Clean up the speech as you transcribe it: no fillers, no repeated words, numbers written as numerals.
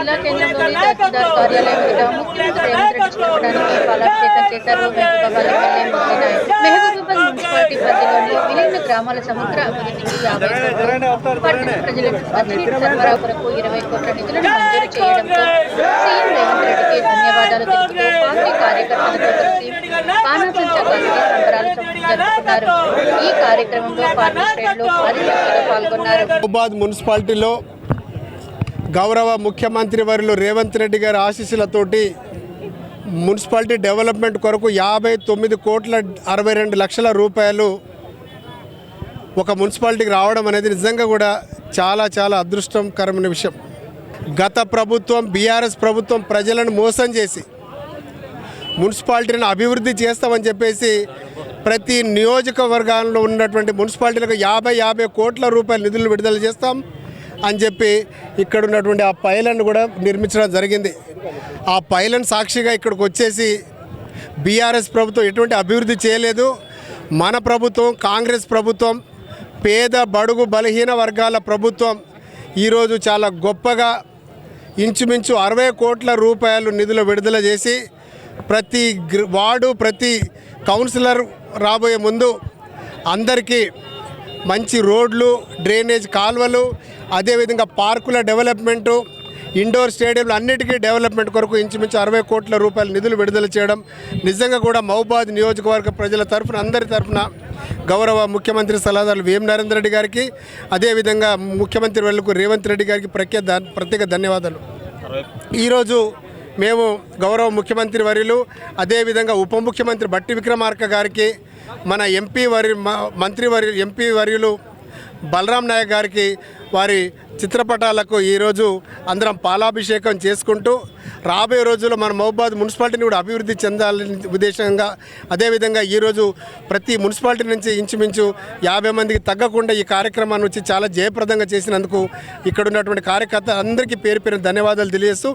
జిల్లా కేంద్రంలోని తహసీల్దార్ కార్యాలయం వద్ద ముఖ్యమంత్రి రేవంత్ రెడ్డి చెప్పడానికి పాలాభిషేకం చేశారు. మహబూబాబాద్ మున్సిపాలిటీ పరిధిలోని విలీన గ్రామాల సమగ్ర అభివృద్ధికి 50 కోట్లు, పట్టణ ప్రజలకు మంచినీటి సరఫరా కొరకు 20 కోట్ల నిధులను మంజూరు చేయడంతో సీఎం రేవంత్ రెడ్డికి ధన్యవాదాలు తెలుపుతూ పార్టీ కార్యకర్తలతో కలిసి పానాసంచ కాల్చి సంబరాలు జరుపుకున్నారు. ఈ కార్యక్రమంలో పార్టీ శ్రేణులు భారీ సంఖ్యలో పాల్గొన్నారు. మహబూబాబాద్ మున్సిపాలిటీలో గౌరవ ముఖ్యమంత్రి వర్యులు రేవంత్ రెడ్డి గారి ఆశీస్సులతోటి మున్సిపాలిటీ డెవలప్మెంట్ కొరకు 59 కోట్ల 62 లక్షల రూపాయలు ఒక మున్సిపాలిటీకి రావడం అనేది నిజంగా కూడా చాలా చాలా అదృష్టకరమైన విషయం. గత ప్రభుత్వం బీఆర్ఎస్ ప్రభుత్వం ప్రజలను మోసం చేసి మున్సిపాలిటీని అభివృద్ధి చేస్తామని చెప్పేసి ప్రతి నియోజకవర్గాల్లో ఉన్నటువంటి మున్సిపాలిటీలకు 50 కోట్ల రూపాయల నిధులు విడుదల చేస్తాం అని చెప్పి ఇక్కడ ఉన్నటువంటి ఆ పైలను కూడా నిర్మించడం జరిగింది. ఆ పైలను సాక్షిగా ఇక్కడికి వచ్చేసి బీఆర్ఎస్ ప్రభుత్వం ఎటువంటి అభివృద్ధి చేయలేదు. మన ప్రభుత్వం కాంగ్రెస్ ప్రభుత్వం పేద బడుగు బలహీన వర్గాల ప్రభుత్వం ఈరోజు చాలా గొప్పగా ఇంచుమించు 60 కోట్ల రూపాయలు నిధులు విడుదల చేసి ప్రతి వార్డు ప్రతి కౌన్సిలర్ రాబోయే ముందు అందరికీ మంచి రోడ్లు డ్రైనేజ్ కాలువలు అదేవిధంగా పార్కుల డెవలప్మెంటు ఇండోర్ స్టేడియంలు అన్నిటికీ డెవలప్మెంట్ కొరకు ఇంచుమించు 60 కోట్ల రూపాయల నిధులు విడుదల చేయడం నిజంగా కూడా మహబూబాబాద్ నియోజకవర్గ ప్రజల తరఫున అందరి తరఫున గౌరవ ముఖ్యమంత్రి సలహాదారులు వేం నరేందర్ రెడ్డి గారికి అదేవిధంగా ముఖ్యమంత్రి వర్యులకు రేవంత్ రెడ్డి గారికి ప్రత్యేక ధన్యవాదాలు. ఈరోజు మేము గౌరవ ముఖ్యమంత్రి వర్యులు అదేవిధంగా ఉప ముఖ్యమంత్రి బట్టి విక్రమార్క గారికి మన ఎంపీ వర్యులు బలరాం నాయక్ గారికి వారి చిత్రపటాలకు ఈరోజు అందరం పాలాభిషేకం చేసుకుంటూ రాబోయే రోజుల్లో మన మహబూబాబాద్ మున్సిపాలిటీని కూడా అభివృద్ధి చెందాలని ఉద్దేశంగా అదేవిధంగా ఈరోజు ప్రతి మున్సిపాలిటీ నుంచి ఇంచుమించు 50 మందికి తగ్గకుండా ఈ కార్యక్రమాన్ని వచ్చి చాలా జయప్రదంగా చేసినందుకు ఇక్కడ ఉన్నటువంటి కార్యకర్తలు అందరికీ పేరు ధన్యవాదాలు తెలియజేస్తూ